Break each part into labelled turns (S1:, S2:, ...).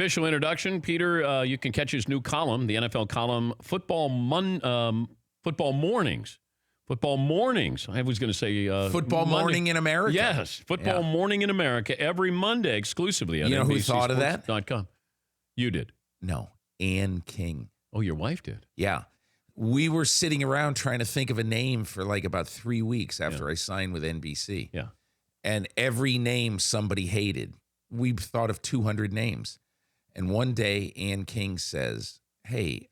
S1: Official introduction, Peter. You can catch his new column, the NFL column, Football Mornings. Football Mornings. I was going to say
S2: Football
S1: Monday.
S2: Morning in America.
S1: Yes, Football Morning in America every Monday exclusively.
S2: You know who thought of that?
S1: NBCSports.com. You did.
S2: No, Ann King.
S1: Oh, your wife did.
S2: Yeah. We were sitting around trying to think of a name for like about 3 weeks after I signed with NBC.
S1: Yeah.
S2: And every name somebody hated. We thought of 200 names. And one day, Ann King says, hey,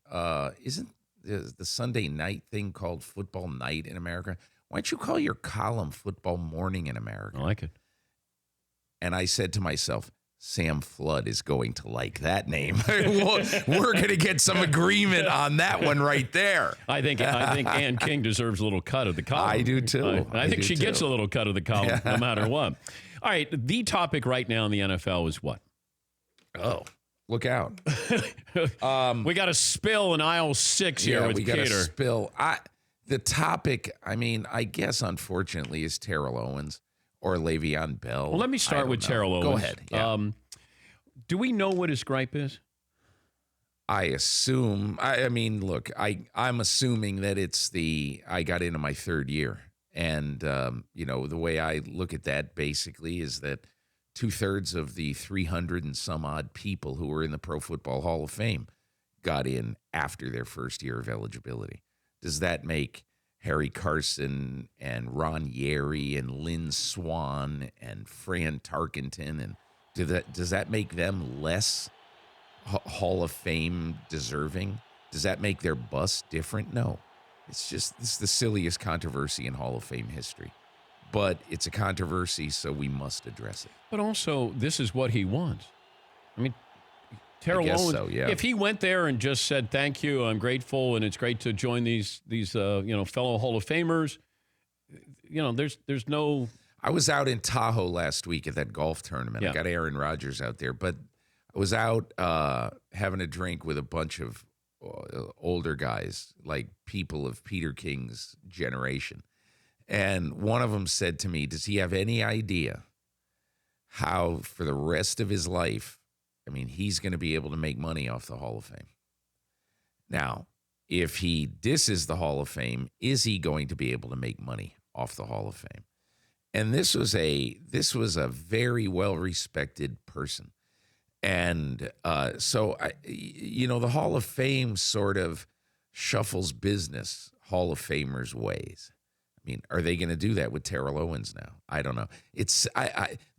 S2: isn't the Sunday night thing called Football Night in America? Why don't you call your column Football Morning in America?
S1: I like it.
S2: And I said to myself, Sam Flood is going to like that name. We're going to get some agreement on that one right there.
S1: I think Ann King deserves a little cut of the column.
S2: I do too.
S1: I think she gets a little cut of the column no matter what. All right, the topic right now in the NFL is what?
S2: Oh, look out.
S1: We got a spill in aisle 6 here with Peter.
S2: We got a spill. The topic, I guess, unfortunately, is Terrell Owens or Le'Veon Bell.
S1: Well, let me start with Terrell Owens.
S2: Go ahead. Yeah.
S1: Do we know what his gripe is?
S2: I assume. Look, I'm assuming that it's I got into my third year. And, the way I look at that basically is that 2/3 of the 300 and some odd people who were in the Pro Football Hall of Fame got in after their first year of eligibility. Does that make Harry Carson and Ron Yeri and Lynn Swann and Fran Tarkenton, and does that make them less Hall of Fame deserving? Does that make their bust different? No. This is the silliest controversy in Hall of Fame history. But it's a controversy, so we must address it.
S1: But also, this is what he wants. Terrell Owens, if he went there and just said, thank you, I'm grateful, and it's great to join these fellow Hall of Famers, there's no...
S2: I was out in Tahoe last week at that golf tournament. I got Aaron Rodgers out there, but I was out having a drink with a bunch of older guys, like people of Peter King's generation. And one of them said to me, does he have any idea how for the rest of his life, he's going to be able to make money off the Hall of Fame? Now, if he disses the Hall of Fame, is he going to be able to make money off the Hall of Fame? And this was a very well-respected person. And so, the Hall of Fame sort of shuffles business Hall of Famers' ways. Are they going to do that with Terrell Owens now? I don't know.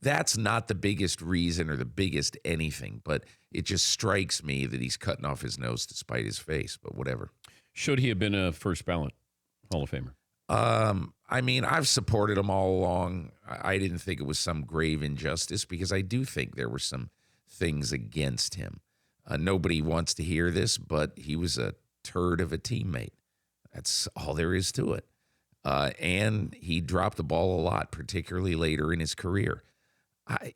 S2: That's not the biggest reason or the biggest anything, but it just strikes me that he's cutting off his nose to spite his face, but whatever.
S1: Should he have been a first ballot Hall of Famer?
S2: I've supported him all along. I didn't think it was some grave injustice because I do think there were some things against him. Nobody wants to hear this, but he was a turd of a teammate. That's all there is to it. And he dropped the ball a lot, particularly later in his career.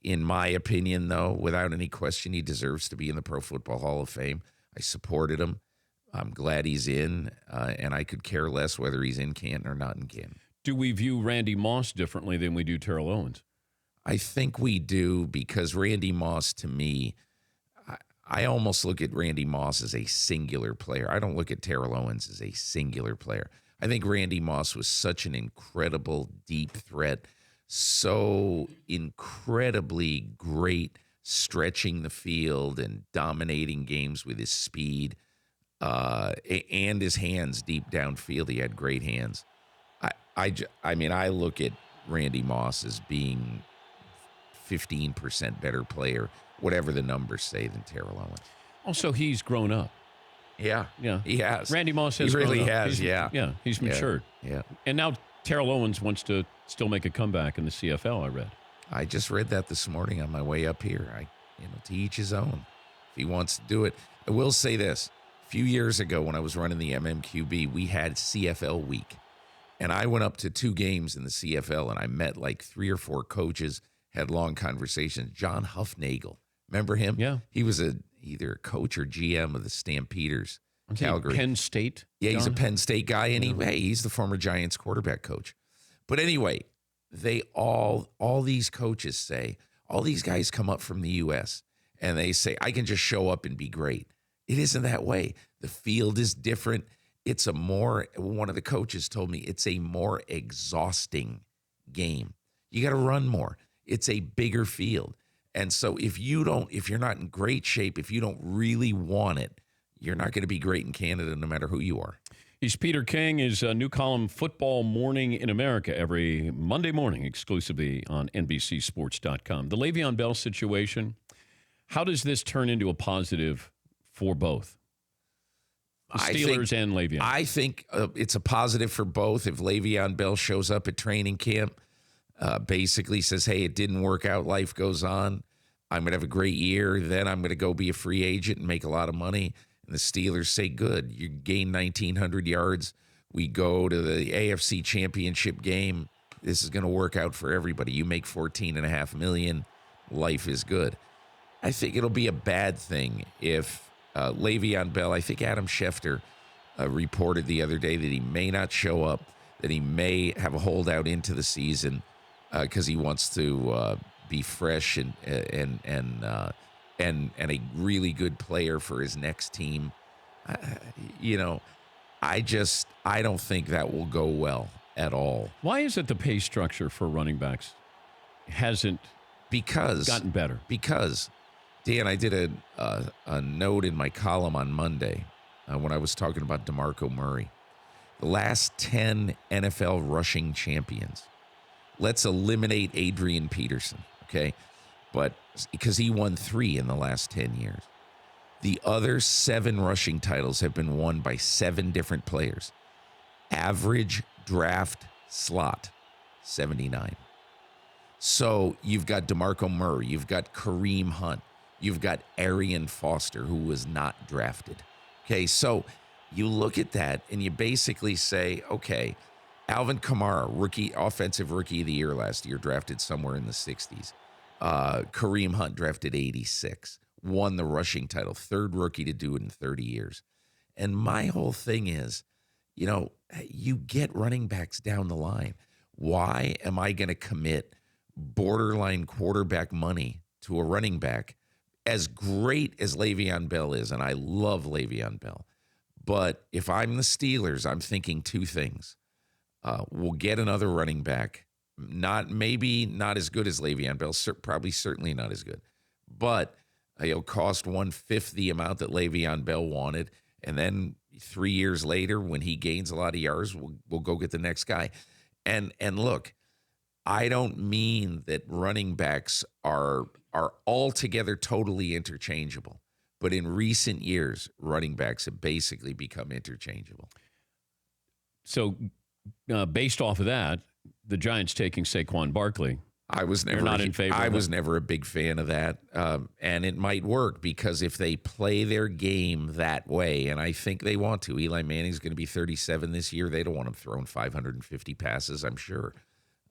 S2: In my opinion, though, without any question, he deserves to be in the Pro Football Hall of Fame. I supported him. I'm glad he's in, and I could care less whether he's in Canton or not in Canton.
S1: Do we view Randy Moss differently than we do Terrell Owens?
S2: I think we do, because Randy Moss, to me, I almost look at Randy Moss as a singular player. I don't look at Terrell Owens as a singular player. I think Randy Moss was such an incredible deep threat, so incredibly great stretching the field and dominating games with his speed and his hands deep downfield. He had great hands. I look at Randy Moss as being 15% better player, whatever the numbers say, than Terrell Owens.
S1: Also, he's grown up.
S2: Yeah, he has.
S1: Randy Moss has
S2: grown up. He really
S1: has,
S2: yeah.
S1: He's matured.
S2: Yeah.
S1: And now Terrell Owens wants to still make a comeback in the CFL, I read.
S2: I just read that this morning on my way up here. To each his own. If he wants to do it. I will say this. A few years ago when I was running the MMQB, we had CFL week. And I went up to 2 games in the CFL, and I met like 3 or 4 coaches, had long conversations. John Huffnagel. Remember him?
S1: Yeah.
S2: He was either a coach or GM of the Stampeders, Calgary.
S1: Penn State?
S2: Yeah, he's a Penn State guy, and he's the former Giants quarterback coach. But anyway, they all these coaches say, all these guys come up from the U.S., and they say, I can just show up and be great. It isn't that way. The field is different. One of the coaches told me, it's a more exhausting game. You got to run more. It's a bigger field. And so if you're not in great shape, if you don't really want it, you're not going to be great in Canada no matter who you are.
S1: He's Peter King. His new column, Football Morning in America, every Monday morning, exclusively on NBCSports.com. The Le'Veon Bell situation, how does this turn into a positive for both? The Steelers and Le'Veon.
S2: I think it's a positive for both. If Le'Veon Bell shows up at training camp, basically says, hey, it didn't work out, life goes on, I'm going to have a great year, then I'm going to go be a free agent and make a lot of money. And the Steelers say, good, you gain 1,900 yards. We go to the AFC Championship game. This is going to work out for everybody. You make $14.5 million. Life is good. I think it'll be a bad thing if Le'Veon Bell, I think Adam Schefter reported the other day that he may not show up, that he may have a holdout into the season because he wants to be fresh and a really good player for his next team. I don't think that will go well at all.
S1: Why is it the pay structure for running backs hasn't gotten better?
S2: Because, Dan, I did a note in my column on Monday when I was talking about DeMarco Murray. The last 10 NFL rushing champions. Let's eliminate Adrian Peterson, okay? But because he won 3 in the last 10 years. The other 7 rushing titles have been won by 7 different players. Average draft slot, 79. So you've got DeMarco Murray, you've got Kareem Hunt, you've got Arian Foster, who was not drafted. Okay, so you look at that and you basically say, okay, Alvin Kamara, offensive rookie of the year last year, drafted somewhere in the 60s. Kareem Hunt drafted 86, won the rushing title, 3rd rookie to do it in 30 years. And my whole thing is, you get running backs down the line. Why am I going to commit borderline quarterback money to a running back as great as Le'Veon Bell is? And I love Le'Veon Bell. But if I'm the Steelers, I'm thinking 2 things. We'll get another running back. Maybe not as good as Le'Veon Bell, probably certainly not as good. But it'll cost 1/5 the amount that Le'Veon Bell wanted. And then 3 years later, when he gains a lot of yards, we'll go get the next guy. And look, I don't mean that running backs are altogether totally interchangeable. But in recent years, running backs have basically become interchangeable.
S1: So based off of that, the Giants taking Saquon Barkley.
S2: I was never
S1: not in favor.
S2: I was never a big fan of that, and it might work because if they play their game that way, and I think they want to. Eli Manning's going to be 37 this year. They don't want him throwing 550 passes, I'm sure.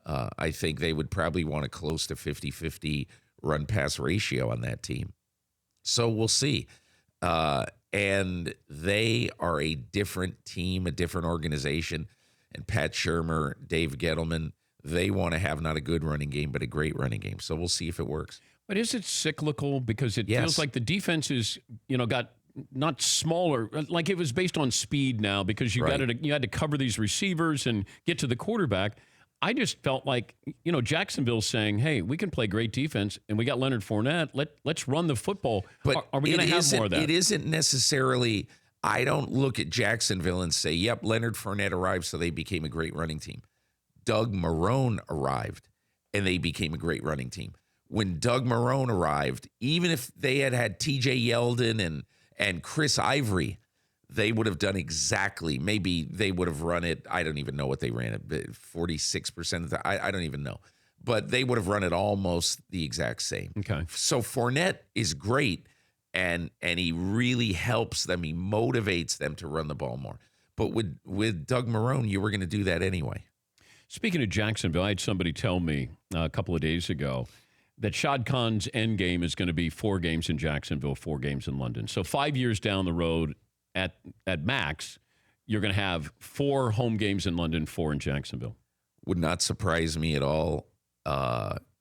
S2: I think they would probably want a close to 50-50 run-pass ratio on that team. So we'll see. And they are a different team, a different organization. And Pat Shurmur, Dave Gettleman, they want to have not a good running game, but a great running game. So we'll see if it works.
S1: But is it cyclical? Because it feels like the defense is, got not smaller, like it was based on speed now because you had to cover these receivers and get to the quarterback. I just felt like, Jacksonville's saying, hey, we can play great defense, and we got Leonard Fournette. Let's run the football. But are we going to have more of that?
S2: It isn't necessarily, I don't look at Jacksonville and say, yep, Leonard Fournette arrived, so they became a great running team. Doug Marrone arrived, and they became a great running team. When Doug Marrone arrived, even if they had T.J. Yeldon and Chris Ivory, they would have done exactly, maybe they would have run it, I don't even know what they ran it, 46% of the, I don't even know. But they would have run it almost the exact same.
S1: Okay.
S2: So Fournette is great, and he really helps them. He motivates them to run the ball more. But with Doug Marrone, you were going to do that anyway.
S1: Speaking of Jacksonville, I had somebody tell me a couple of days ago that Shad Khan's end game is going to be 4 games in Jacksonville, 4 games in London. So 5 years down the road, at max, you're going to have 4 home games in London, 4 in Jacksonville.
S2: Would not surprise me at all.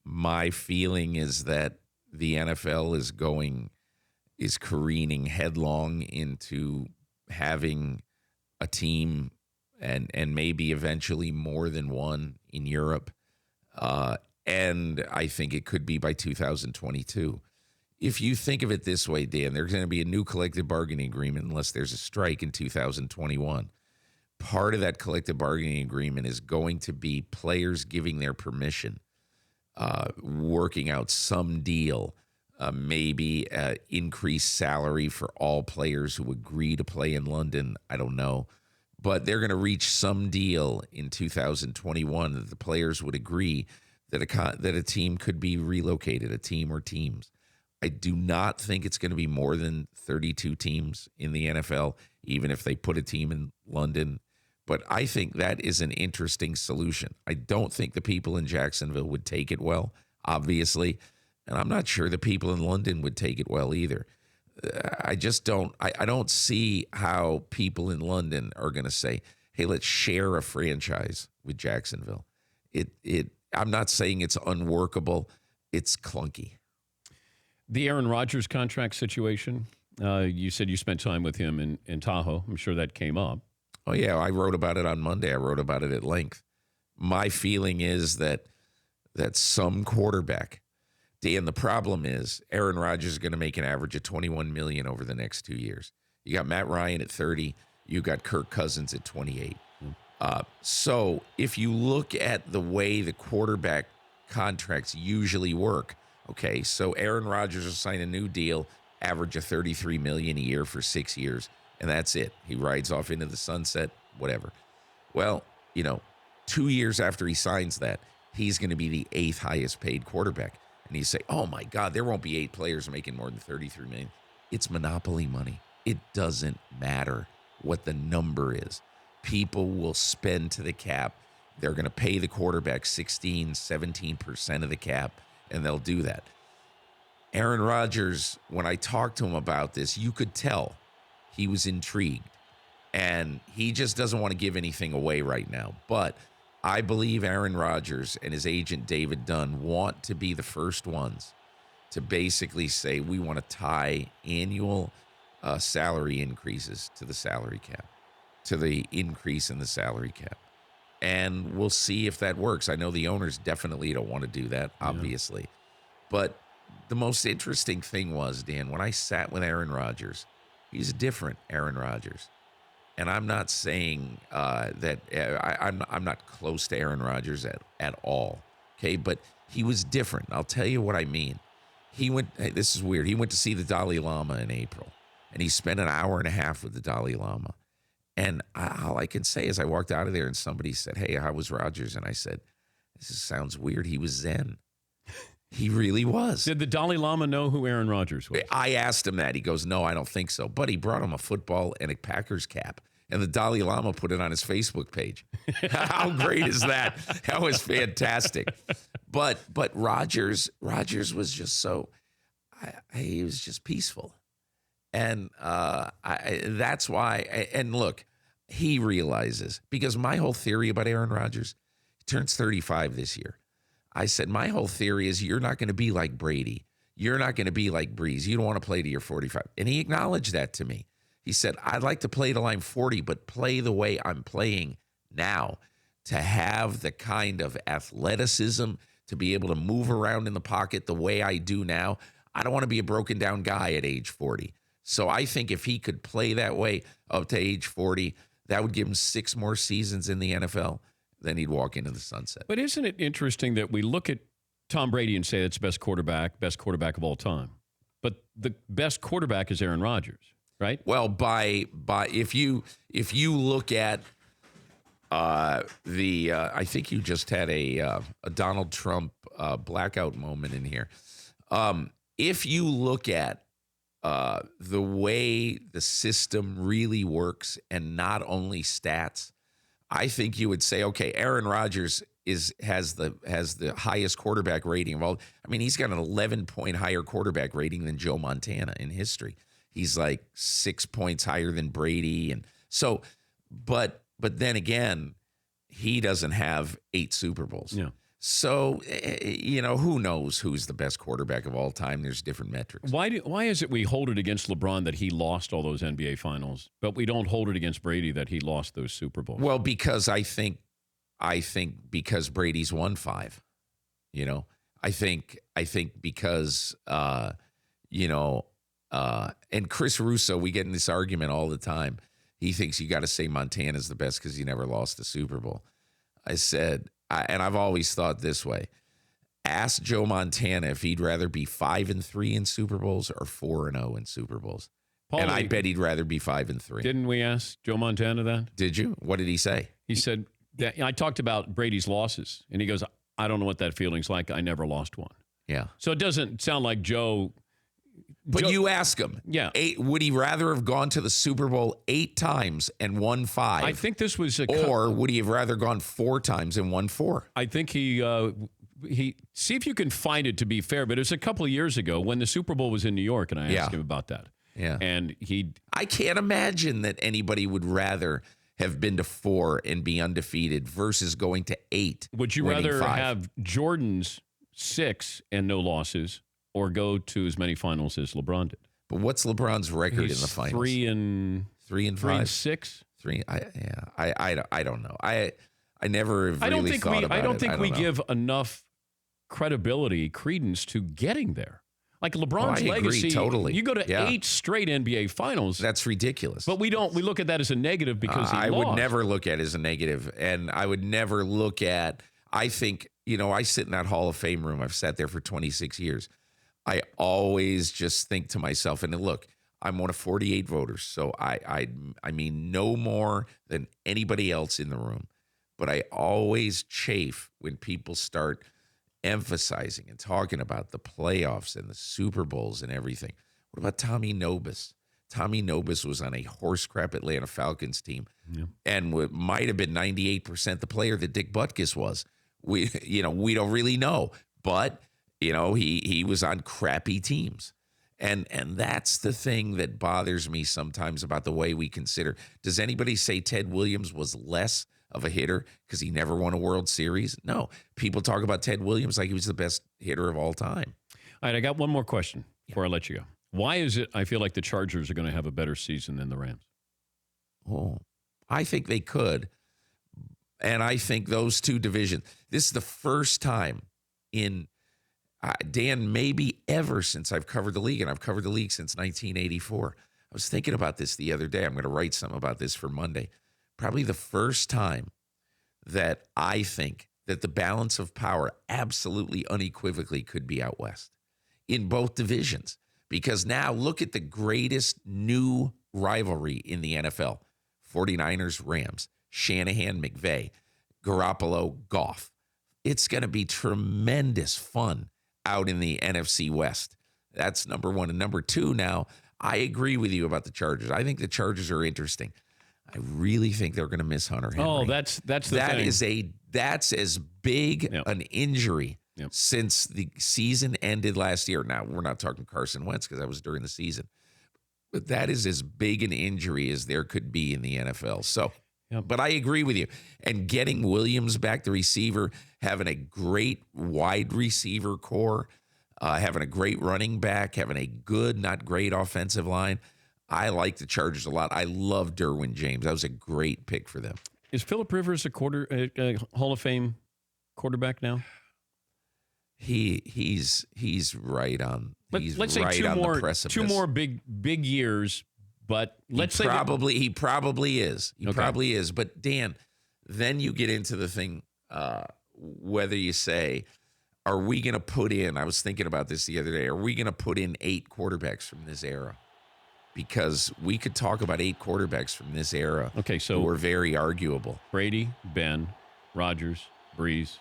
S2: My feeling is that the NFL is careening headlong into having a team and maybe eventually more than one in Europe. And I think it could be by 2022. If you think of it this way, Dan, there's going to be a new collective bargaining agreement unless there's a strike in 2021. Part of that collective bargaining agreement is going to be players giving their permission, working out some deal, maybe increased salary for all players who agree to play in London. I don't know. But they're going to reach some deal in 2021 that the players would agree that a team could be relocated, a team or teams. I do not think it's going to be more than 32 teams in the NFL, even if they put a team in London. But I think that is an interesting solution. I don't think the people in Jacksonville would take it well, obviously. And I'm not sure the people in London would take it well either. I just don't. I don't see how people in London are going to say, hey, let's share a franchise with Jacksonville. I'm not saying it's unworkable. It's clunky.
S1: The Aaron Rodgers contract situation, you said you spent time with him in Tahoe. I'm sure that came up.
S2: Oh, yeah. I wrote about it on Monday. I wrote about it at length. My feeling is that some quarterback, Dan, the problem is Aaron Rodgers is going to make an average of $21 million over the next 2 years. You got Matt Ryan at 30. You got Kirk Cousins at 28. So if you look at the way the quarterback contracts usually work, okay, so Aaron Rodgers will sign a new deal, average of $33 million a year for 6 years, and that's it. He rides off into the sunset, whatever. Well, 2 years after he signs that, he's going to be the 8th highest paid quarterback. And you say, oh, my God, there won't be 8 players making more than $33 million. It's monopoly money. It doesn't matter what the number is. People will spend to the cap. They're going to pay the quarterback 16, 17% of the cap, and they'll do that. Aaron Rodgers, when I talked to him about this, you could tell he was intrigued. And he just doesn't want to give anything away right now. But I believe Aaron Rodgers and his agent David Dunn want to be the first ones to basically say we want to tie annual salary increases to the salary cap, to the increase in the salary cap. And we'll see if that works. I know the owners definitely don't want to do that, obviously. Yeah. But the most interesting thing was, Dan, when I sat with Aaron Rodgers, he's a different Aaron Rodgers. And I'm not saying that I'm not close to Aaron Rodgers at all, okay? But he was different. I'll tell you what I mean. This is weird. He went to see the Dalai Lama in April, and he spent an hour and a half with the Dalai Lama. And all I can say is I walked out of there and somebody said, hey, how was Rodgers? And I said, this sounds weird. He was Zen. He really was.
S1: Did the Dalai Lama know who Aaron Rodgers was?
S2: I asked him that. He goes, no, I don't think so. But he brought him a football and a Packers cap. And the Dalai Lama put it on his Facebook page. How great is that? That was fantastic. But Rodgers was just so, he was just peaceful. And that's why, and look, he realizes, because my whole theory about Aaron Rodgers, he turns 35 this year. I said, my whole theory is you're not going to be like Brady. You're not going to be like Breeze. You don't want to play to your 45. And he acknowledged that to me. He said, I'd like to play till I'm 40, but play the way I'm playing now, to have the kind of athleticism, to be able to move around in the pocket the way I do now. I don't want to be a broken down guy at age 40. So I think if he could play that way up to age 40, that would give him 6 more seasons in the NFL. Then he'd walk into the sunset.
S1: But isn't it interesting that we look at Tom Brady and say it's best quarterback of all time, but the best quarterback is Aaron Rodgers, right?
S2: Well, by if you look at I think you just had a Donald Trump blackout moment in here. If you look at the way the system really works and not only stats, I think you would say, okay, Aaron Rodgers has the highest quarterback rating of all. I mean, he's got an 11-point higher quarterback rating than Joe Montana in history. He's like 6 points higher than Brady, and so, but then again, he doesn't have 8 Super Bowls.
S1: Yeah.
S2: So, who knows who's the best quarterback of all time? There's different metrics.
S1: Why is it we hold it against LeBron that he lost all those NBA finals, but we don't hold it against Brady that he lost those Super Bowls?
S2: Well, because I think because Brady's won 5. I think because and Chris Russo, we get in this argument all the time. He thinks you got to say Montana's the best because he never lost a Super Bowl. I said, and I've always thought this way. Ask Joe Montana if he'd rather be 5-3 in Super Bowls or 4-0 in Super Bowls. Paulie, and I bet he'd rather be 5-3.
S1: Didn't we ask Joe Montana that?
S2: Did you? What did he say?
S1: He said, I talked about Brady's losses, and he goes, I don't know what that feeling's like. I never lost one.
S2: Yeah.
S1: So it doesn't sound like Joe.
S2: But you ask him.
S1: Yeah.
S2: Would he rather have gone to the Super Bowl 8 times and won 5?
S1: I think this was
S2: or would he have rather gone 4 times and won 4?
S1: I think he see if you can find it to be fair, but it was a couple of years ago when the Super Bowl was in New York, and I asked him about that.
S2: Yeah.
S1: And
S2: I can't imagine that anybody would rather have been to 4 and be undefeated versus going to 8.
S1: Would you rather 5? Have Jordan's 6 and no losses, or go to as many finals as LeBron did?
S2: But what's LeBron's record in the finals?
S1: 3 and 5, 3 and 6.
S2: 3. I don't know. I never really thought about it.
S1: I don't think we give enough credence to getting there. Like LeBron's legacy,
S2: totally.
S1: You go to 8 straight NBA finals.
S2: That's ridiculous.
S1: But we don't. We look at that as a negative because he lost.
S2: I would never look at it as a negative, and I would never look at. I think I sit in that Hall of Fame room. I've sat there for 26 years. I always just think to myself, and look, I'm one of 48 voters, so I mean no more than anybody else in the room. But I always chafe when people start emphasizing and talking about the playoffs and the Super Bowls and everything. What about Tommy Nobis? Tommy Nobis was on a horse crap Atlanta Falcons team, and might have been 98% the player that Dick Butkus was. We don't really know, but he was on crappy teams, and that's the thing that bothers me sometimes about the way we consider. Does anybody say Ted Williams was less of a hitter because he never won a World Series? No. People talk about Ted Williams like he was the best hitter of all time.
S1: All right, I got one more question before I let you go. Why is it I feel like the Chargers are going to have a better season than the Rams?
S2: Oh, I think they could. And I think those two divisions, this is the first time in, Dan, maybe ever since I've covered the league, and I've covered the league since 1984. I was thinking about this the other day. I'm going to write something about this for Monday. Probably the first time that I think that the balance of power absolutely unequivocally could be out west in both divisions. Because now look at the greatest new rivalry in the NFL. 49ers, Rams, Shanahan, McVay, Garoppolo, Goff. It's going to be tremendous fun out in the NFC West. That's number one. And number two, now, I agree with you about the Chargers. I think the Chargers are interesting. I really think they're going to miss Hunter Henry.
S1: Oh, that's the thing.
S2: That's as big an injury since the season ended last year. Now, we're not talking Carson Wentz because that was during the season. But that is as big an injury as there could be in the NFL. So, but I agree with you. And getting Williams back, the receiver, having a great wide receiver core, having a great running back, having a good, not great offensive line. I like the Chargers a lot. I love Derwin James. That was a great pick for them.
S1: Is Phillip Rivers a Hall of Fame quarterback now?
S2: He's right on.
S1: Let's say
S2: the precipice.
S1: 2 more big years, but let's say
S2: he probably is. He probably is. But Dan, then you get into the thing whether you say, are we going to put in? I was thinking about this the other day. Are we going to put in 8 quarterbacks from this era? Because we could talk about 8 quarterbacks from this era.
S1: Okay, so
S2: who are very arguable.
S1: Brady, Ben, Rodgers, Breeze.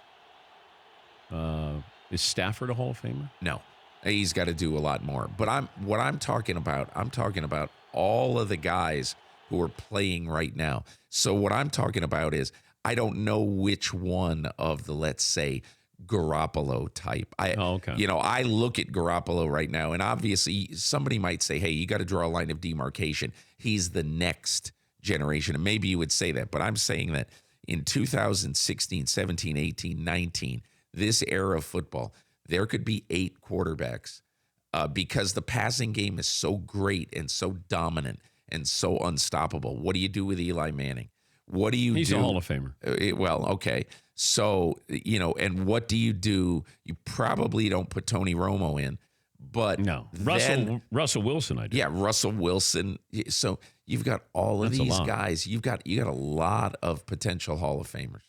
S1: Is Stafford a Hall of Famer?
S2: No, he's got to do a lot more. But I'm talking about all of the guys who are playing right now. So what I'm talking about is I don't know which one of the, let's say, Garoppolo type. I look at Garoppolo right now, and obviously somebody might say, hey, you got to draw a line of demarcation. He's the next generation. And maybe you would say that, but I'm saying that in 2016, 17, 18, 19, this era of football, there could be 8 quarterbacks because the passing game is so great and so dominant and so unstoppable. What do you do with Eli Manning? What do you do?
S1: He's a Hall of Famer.
S2: Well, okay. So, and what do you do? You probably don't put Tony Romo in, but
S1: no. Russell Wilson, I do.
S2: Yeah, Russell Wilson. So you've got all of these guys. You got a lot of potential Hall of Famers.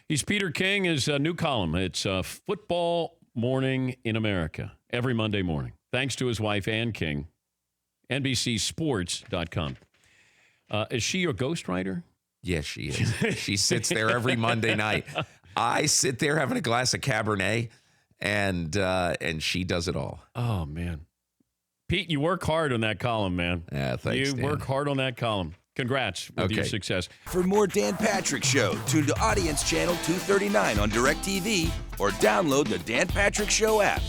S1: He's Peter King. His new column. It's Football Morning in America every Monday morning. Thanks to his wife, Ann King, NBCSports.com. Is she your ghostwriter?
S2: Yes, she is. She sits there every Monday night. I sit there having a glass of Cabernet, and she does it all.
S1: Oh, man. Pete, you work hard on that column, man.
S2: Yeah, thanks, Dan.
S1: Work hard on that column. Congrats with your success.
S3: For more Dan Patrick Show, tune to Audience Channel 239 on DirecTV or download the Dan Patrick Show app.